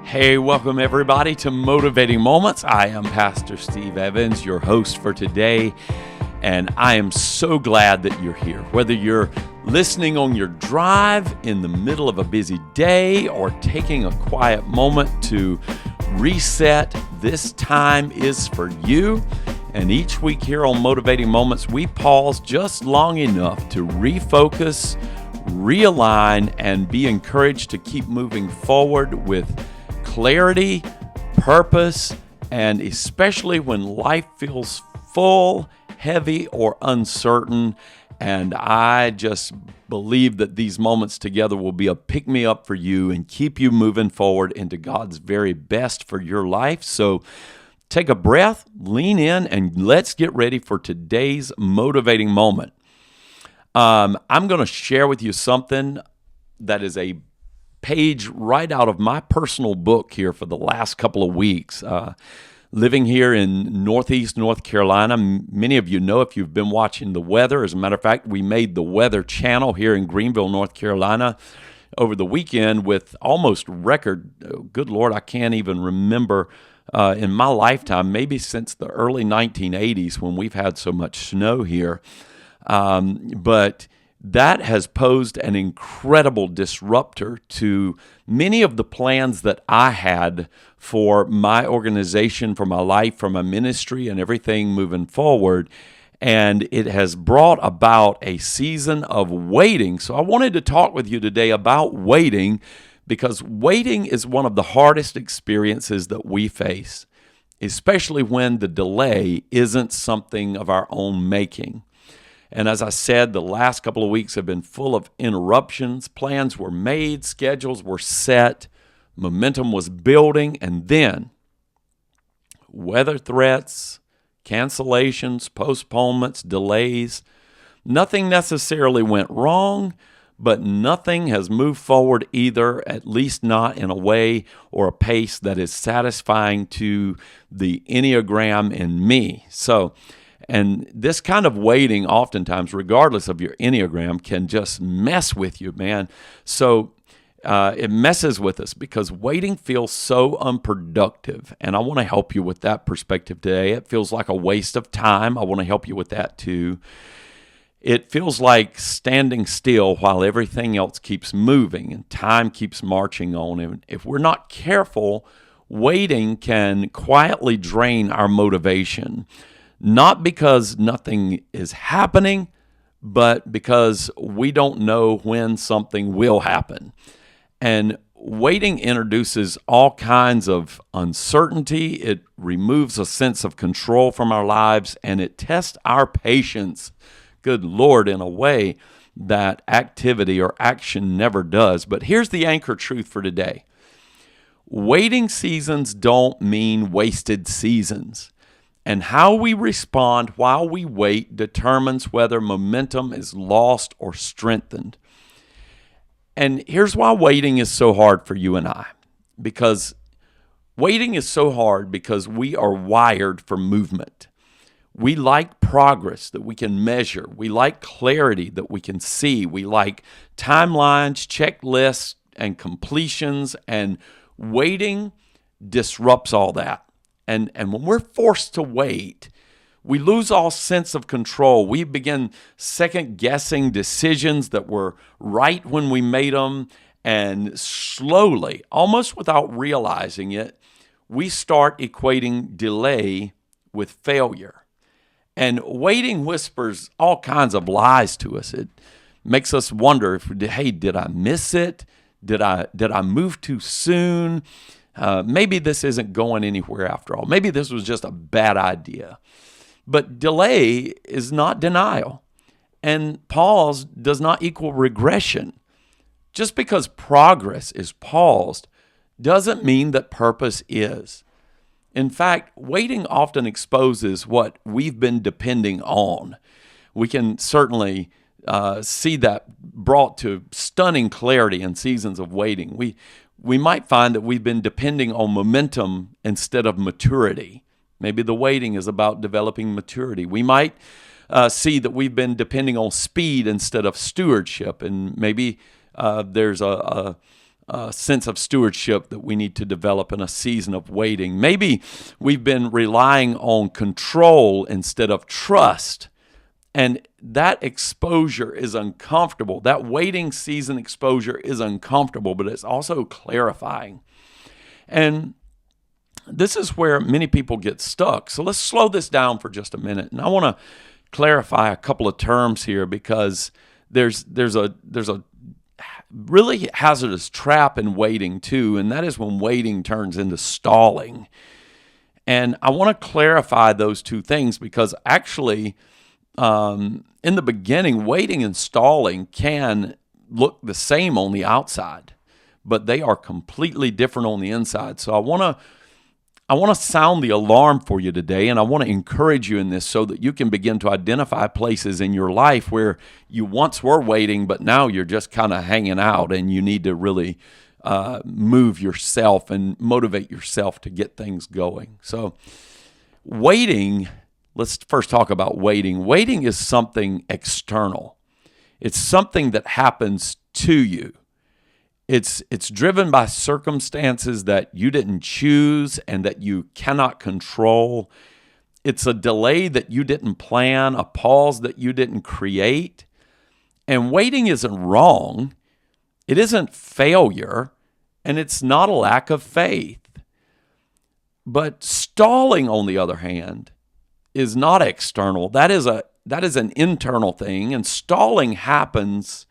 Hey, welcome everybody to Motivating Moments. I am Pastor Steve Evans, your host for today, and I am so glad that you're here. Whether you're listening on your drive in the middle of a busy day or taking a quiet moment to reset, this time is for you. And each week here on Motivating Moments, we pause just long enough to refocus, realign, and be encouraged to keep moving forward with clarity, purpose, and especially when life feels full, heavy, or uncertain. And I just believe that these moments together will be a pick-me-up for you and keep you moving forward into God's very best for your life. So take a breath, lean in, and let's get ready for today's motivating moment. I'm going to share with you something that is a page right out of my personal book here for the last couple of weeks. Living here in Northeast North Carolina, many of you know if you've been watching the weather. As a matter of fact, we made the Weather Channel here in Greenville, North Carolina over the weekend with almost record, good Lord, I can't even remember in my lifetime, maybe since the early 1980s when we've had so much snow here. But that has posed an incredible disruptor to many of the plans that I had for my organization, for my life, for my ministry, and everything moving forward. And it has brought about a season of waiting. So I wanted to talk with you today about waiting, because waiting is one of the hardest experiences that we face, especially when the delay isn't something of our own making. And as I said, the last couple of weeks have been full of interruptions. Plans were made, schedules were set, momentum was building, and then weather threats, cancellations, postponements, delays. Nothing necessarily went wrong, but nothing has moved forward either, at least not in a way or a pace that is satisfying to the Enneagram in me. And this kind of waiting, oftentimes, regardless of your Enneagram, can just mess with you, man. So it messes with us because waiting feels so unproductive. And I want to help you with that perspective today. It feels like a waste of time. I want to help you with that too. It feels like standing still while everything else keeps moving and time keeps marching on. And if we're not careful, waiting can quietly drain our motivation. Not because nothing is happening, but because we don't know when something will happen. And waiting introduces all kinds of uncertainty. It removes a sense of control from our lives, and it tests our patience, good Lord, in a way that activity or action never does. But here's the anchor truth for today. Waiting seasons don't mean wasted seasons. And how we respond while we wait determines whether momentum is lost or strengthened. And here's why waiting is so hard for you and I. Because waiting is so hard because we are wired for movement. We like progress that we can measure. We like clarity that we can see. We like timelines, checklists, and completions. And waiting disrupts all that. And when we're forced to wait, we lose all sense of control. We begin second-guessing decisions that were right when we made them. And slowly, almost without realizing it, we start equating delay with failure. And waiting whispers all kinds of lies to us. It makes us wonder if, hey, did I miss it? Did I move too soon? Maybe this isn't going anywhere after all. Maybe this was just a bad idea. But delay is not denial. And pause does not equal regression. Just because progress is paused doesn't mean that purpose is. In fact, waiting often exposes what we've been depending on. We can certainly see that brought to stunning clarity in seasons of waiting. We might find that we've been depending on momentum instead of maturity. Maybe the waiting is about developing maturity. We might see that we've been depending on speed instead of stewardship, and maybe there's a sense of stewardship that we need to develop in a season of waiting. Maybe we've been relying on control instead of trust, and that exposure is uncomfortable. That waiting season exposure is uncomfortable, but it's also clarifying. And this is where many people get stuck. So let's slow this down for just a minute. And I want to clarify a couple of terms here, because there's a really hazardous trap in waiting too, and that is when waiting turns into stalling. And I want to clarify those two things, because actually in the beginning, waiting and stalling can look the same on the outside, but they are completely different on the inside. So I want to sound the alarm for you today, and I want to encourage you in this so that you can begin to identify places in your life where you once were waiting, but now you're just kind of hanging out, and you need to really move yourself and motivate yourself to get things going. So waiting, let's first talk about waiting. Waiting is something external. It's something that happens to you. It's driven by circumstances that you didn't choose and that you cannot control. It's a delay that you didn't plan, a pause that you didn't create. And waiting isn't wrong. It isn't failure, and it's not a lack of faith. But stalling, on the other hand, is not external. That is an internal thing, and stalling happens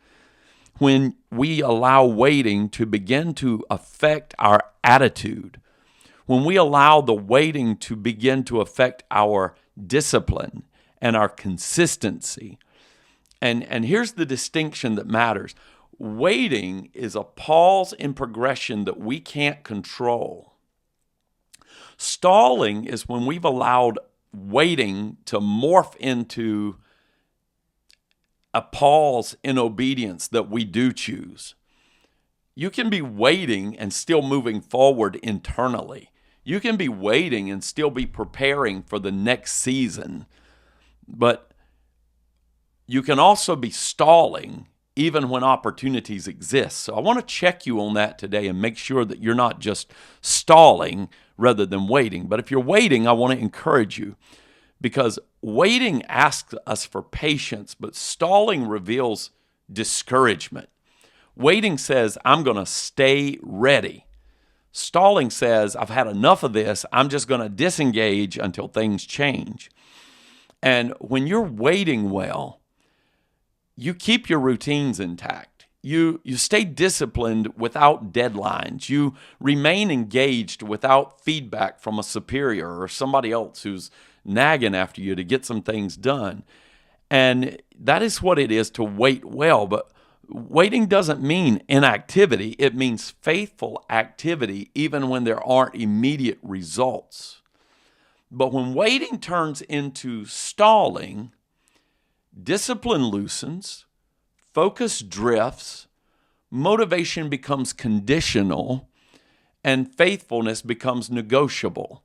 when we allow waiting to begin to affect our attitude, when we allow the waiting to begin to affect our discipline and our consistency. And here's the distinction that matters. Waiting is a pause in progression that we can't control. Stalling is when we've allowed waiting to morph into a pause in obedience that we do choose. You can be waiting and still moving forward internally. You can be waiting and still be preparing for the next season. But you can also be stalling even when opportunities exist. So I want to check you on that today and make sure that you're not just stalling rather than waiting. But if you're waiting, I want to encourage you, because waiting asks us for patience, but stalling reveals discouragement. Waiting says, I'm going to stay ready. Stalling says, I've had enough of this. I'm just going to disengage until things change. And when you're waiting well, you keep your routines intact. You stay disciplined without deadlines. You remain engaged without feedback from a superior or somebody else who's nagging after you to get some things done. And that is what it is to wait well. But waiting doesn't mean inactivity. It means faithful activity even when there aren't immediate results. But when waiting turns into stalling, discipline loosens, focus drifts, motivation becomes conditional, and faithfulness becomes negotiable.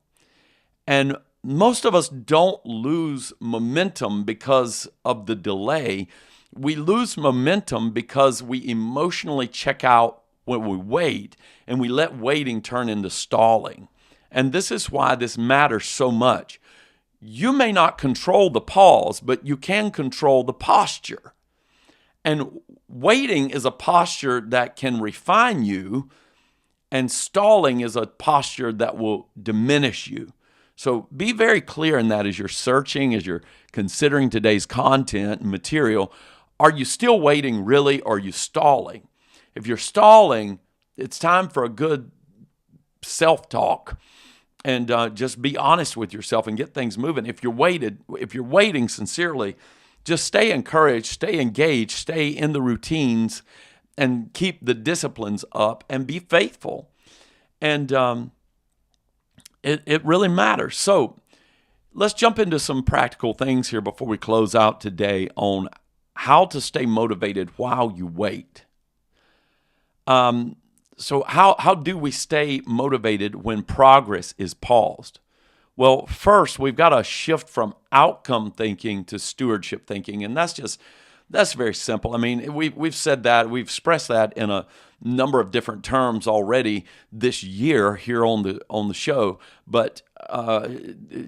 And most of us don't lose momentum because of the delay. We lose momentum because we emotionally check out when we wait, and we let waiting turn into stalling. And this is why this matters so much. You may not control the pause, but you can control the posture. And waiting is a posture that can refine you, and stalling is a posture that will diminish you. So be very clear in that as you're searching, as you're considering today's content and material. Are you still waiting really, or are you stalling? If you're stalling, it's time for a good self-talk. And just be honest with yourself and get things moving. If you're waiting sincerely, just stay encouraged, stay engaged, stay in the routines, and keep the disciplines up and be faithful. And it really matters. So let's jump into some practical things here before we close out today on how to stay motivated while you wait. So how do we stay motivated when progress is paused? Well, first, we've got to shift from outcome thinking to stewardship thinking, and that's just That's very simple. I mean, we've said that, we've expressed that in a number of different terms already this year here on the show. But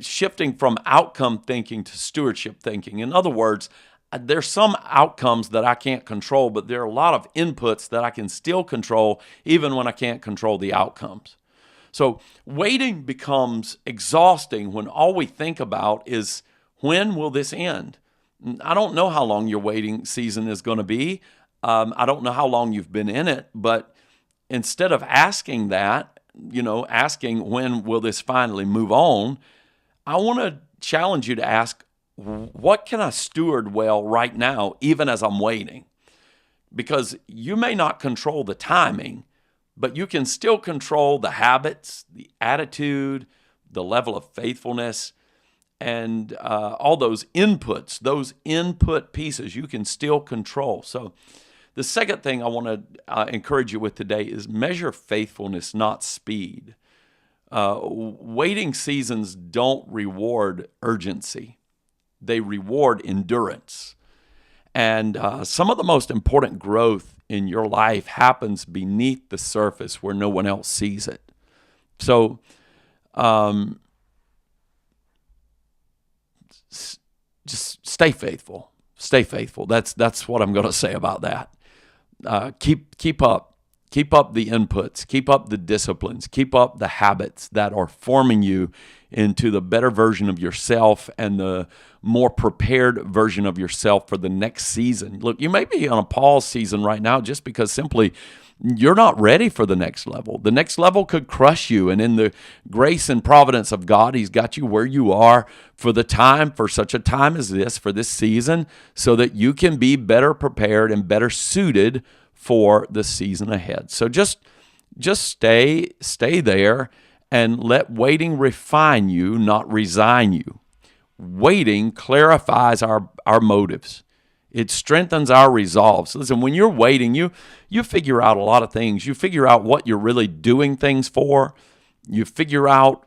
shifting from outcome thinking to stewardship thinking. In other words, there's some outcomes that I can't control, but there are a lot of inputs that I can still control, even when I can't control the outcomes. So waiting becomes exhausting when all we think about is, when will this end? I don't know how long your waiting season is going to be. I don't know how long you've been in it, but instead of asking that, asking when will this finally move on, I want to challenge you to ask, what can I steward well right now, even as I'm waiting? Because you may not control the timing, but you can still control the habits, the attitude, the level of faithfulness, and all those inputs, those input pieces you can still control. So the second thing I want to encourage you with today is measure faithfulness, not speed. Waiting seasons don't reward urgency. They reward endurance. And some of the most important growth in your life happens beneath the surface where no one else sees it. So just stay faithful. Stay faithful. That's what I'm going to say about that. Keep up the inputs, keep up the disciplines, keep up the habits that are forming you into the better version of yourself and the more prepared version of yourself for the next season. Look, you may be on a pause season right now just because simply you're not ready for the next level. The next level could crush you, and in the grace and providence of God, He's got you where you are for such a time as this, for this season, so that you can be better prepared and better suited for the season ahead. So just stay there and let waiting refine you, not resign you. Waiting clarifies our motives. It strengthens our resolves. Listen, when you're waiting, you figure out a lot of things. You figure out what you're really doing things for. You figure out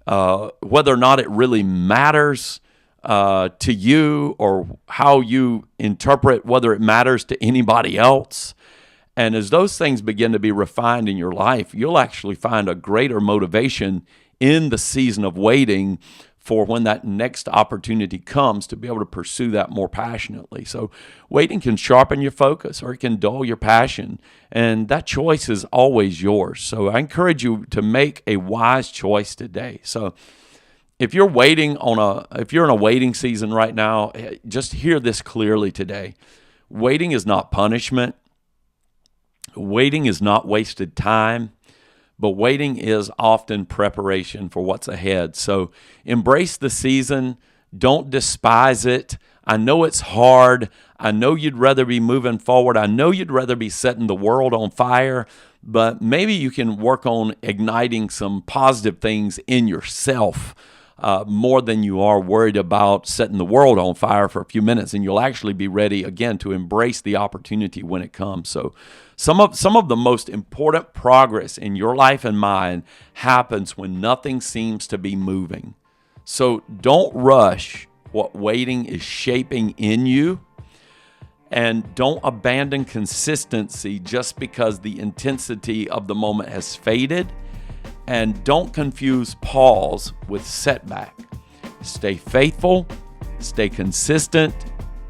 whether or not it really matters to you, or how you interpret whether it matters to anybody else. And as those things begin to be refined in your life, you'll actually find a greater motivation in the season of waiting for when that next opportunity comes to be able to pursue that more passionately. So waiting can sharpen your focus, or it can dull your passion, and that choice is always yours. So I encourage you to make a wise choice today. So if you're in a waiting season right now, just hear this clearly today. Waiting is not punishment. Waiting is not wasted time. But waiting is often preparation for what's ahead. So embrace the season. Don't despise it. I know it's hard. I know you'd rather be moving forward. I know you'd rather be setting the world on fire. But maybe you can work on igniting some positive things in yourself more than you are worried about setting the world on fire for a few minutes. And you'll actually be ready, again, to embrace the opportunity when it comes. So some of the most important progress in your life and mine happens when nothing seems to be moving. So don't rush what waiting is shaping in you, and don't abandon consistency just because the intensity of the moment has faded, and don't confuse pause with setback. Stay faithful, stay consistent,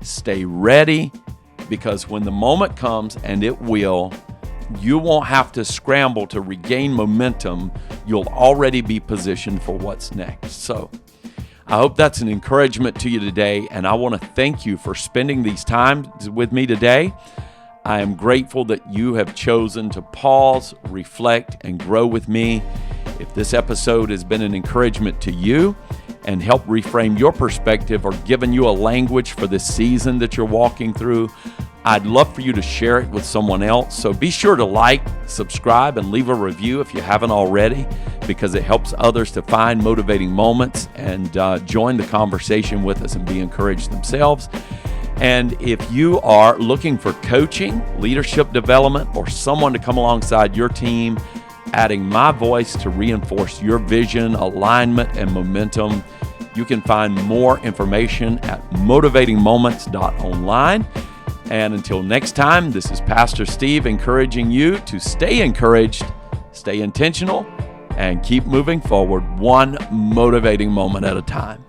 stay ready, because when the moment comes, and it will, you won't have to scramble to regain momentum. You'll already be positioned for what's next. So I hope that's an encouragement to you today, and I want to thank you for spending these times with me today. I am grateful that you have chosen to pause, reflect, and grow with me. If this episode has been an encouragement to you and helped reframe your perspective, or given you a language for this season that you're walking through, I'd love for you to share it with someone else. So be sure to like, subscribe, and leave a review if you haven't already, because it helps others to find motivating moments and join the conversation with us and be encouraged themselves. And if you are looking for coaching, leadership development, or someone to come alongside your team, adding my voice to reinforce your vision, alignment, and momentum, you can find more information at motivatingmoments.online. And until next time, this is Pastor Steve encouraging you to stay encouraged, stay intentional, and keep moving forward one motivating moment at a time.